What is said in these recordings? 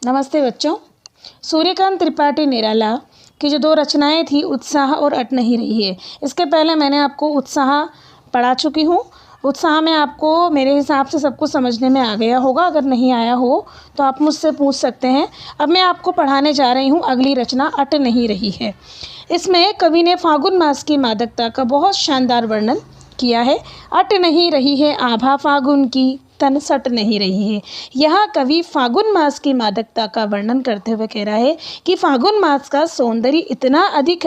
नमस्ते बच्चों। सूर्यकांत त्रिपाठी निराला की जो दो रचनाएं थी, उत्साह और अट नहीं रही है, इसके पहले मैंने आपको उत्साह पढ़ा चुकी हूँ। उत्साह में आपको मेरे हिसाब से सब कुछ समझने में आ गया होगा। अगर नहीं आया हो तो आप मुझसे पूछ सकते हैं। अब मैं आपको पढ़ाने जा रही हूँ अगली रचना, अट नहीं रही है। इसमें कवि ने फागुन मास की मादकता का बहुत शानदार वर्णन किया है। अट नहीं रही है आभा फागुन की, तन सट नहीं रही है। यहाँ कवि फागुन मास की मादकता का वर्णन करते हुए कह रहा है कि फागुन मास का सौंदर्य इतना अधिक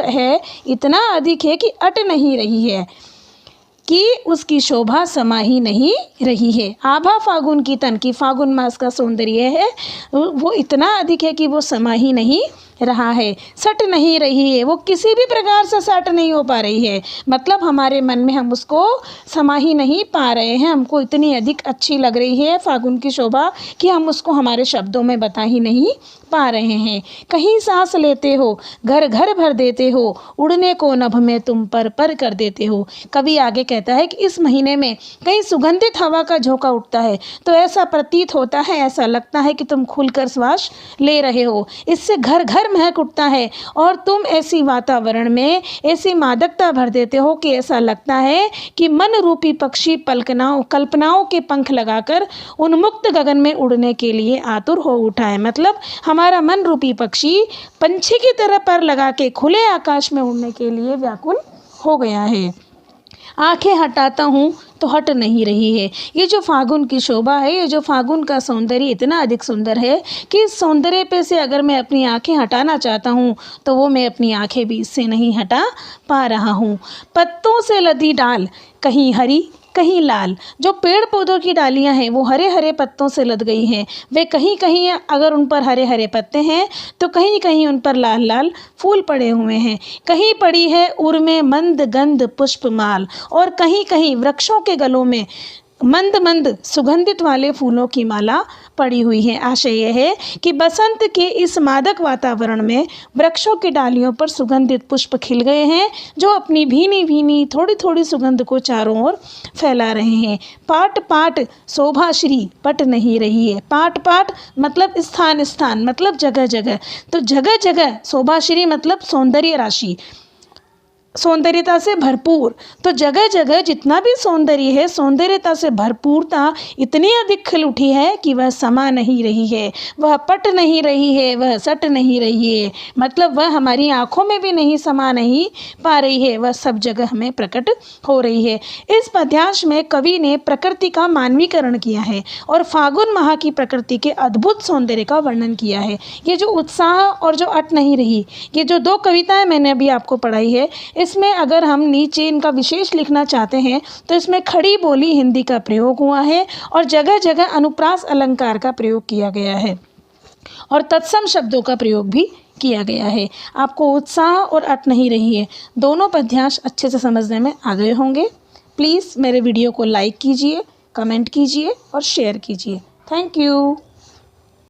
है कि अट नहीं रही है, कि उसकी शोभा समा ही नहीं रही है। आभा फागुन की तन की फागुन मास का सौंदर्य है वो इतना अधिक है कि वो समा ही नहीं रहा है, सट नहीं रही है, वो किसी भी प्रकार से सट नहीं हो पा रही है। मतलब हमारे मन में हम उसको समा ही नहीं पा रहे हैं। हमको इतनी अधिक अच्छी लग रही है फागुन की शोभा कि हम उसको हमारे शब्दों में बता ही नहीं पा रहे हैं। कहीं सांस लेते हो, घर घर भर देते हो, उड़ने को नभ में तुम पर कर देते हो। कवि आगे कहता है कि इस महीने में कहीं सुगंधित हवा का झोंका उठता है तो ऐसा प्रतीत होता है, ऐसा लगता है कि तुम खुलकर श्वास ले रहे हो। इससे घर घर महक उठता है और तुम ऐसी वातावरण में ऐसी मादकता भर देते हो कि ऐसा लगता है कि मन रूपी पक्षी कल्पनाओं के पंख लगाकर उन्मुक्त गगन में उड़ने के लिए आतुर हो उठा है। मतलब हमारा मन रूपी पक्षी पंछी की तरह पर लगा के खुले आकाश में उड़ने के लिए व्याकुल हो गया है। आंखें हटाता हूँ तो हट नहीं रही है। ये जो फागुन की शोभा है, ये जो फागुन का सौंदर्य इतना अधिक सुंदर है कि इस सौंदर्य पे से अगर मैं अपनी आंखें हटाना चाहता हूँ तो वो मैं अपनी आंखें भी इससे नहीं हटा पा रहा हूँ। पत्तों से लदी डाल कहीं हरी कहीं लाल, जो पेड़ पौधों की डालियां हैं वो हरे हरे पत्तों से लद गई हैं। वे कहीं कहीं अगर उन पर हरे हरे पत्ते हैं तो कहीं कहीं उन पर लाल लाल फूल पड़े हुए हैं। कहीं पड़ी है उर में मंद गंध पुष्पमाल, और कहीं कहीं वृक्षों के गलों में मंद मंद सुगंधित वाले फूलों की माला पड़ी हुई है। आशय यह है कि बसंत के इस मादक वातावरण में वृक्षों की डालियों पर सुगंधित पुष्प खिल गए हैं, जो अपनी भीनी भीनी थोड़ी थोड़ी सुगंध को चारों ओर फैला रहे हैं। पाट पाट शोभाश्री पट नहीं रही है। पाट पाट मतलब स्थान स्थान, मतलब जगह जगह। तो जगह जगह शोभाश्री मतलब सौंदर्य राशि, सौंदर्यता से भरपूर। तो जगह जगह जितना भी सौंदर्य है, सौंदर्यता से भरपूरता इतनी अधिक खिल उठी है कि वह समा नहीं रही है, वह पट नहीं रही है, वह सट नहीं रही है। मतलब वह हमारी आँखों में भी नहीं समा नहीं पा रही है, वह सब जगह हमें प्रकट हो रही है। इस पद्यांश में कवि ने प्रकृति का मानवीकरण किया है और फागुन माह की प्रकृति के अद्भुत सौंदर्य का वर्णन किया है। ये जो उत्साह और जो अट नहीं रही, ये जो दो कविताएं मैंने अभी आपको पढ़ाई है, इसमें अगर हम नीचे इनका विशेष लिखना चाहते हैं तो इसमें खड़ी बोली हिंदी का प्रयोग हुआ है और जगह जगह अनुप्रास अलंकार का प्रयोग किया गया है और तत्सम शब्दों का प्रयोग भी किया गया है। आपको उत्साह और अट नहीं रही है दोनों पद्यांश अच्छे से समझने में आ गए होंगे। प्लीज़ मेरे वीडियो को लाइक कीजिए, कमेंट कीजिए और शेयर कीजिए। Thank you.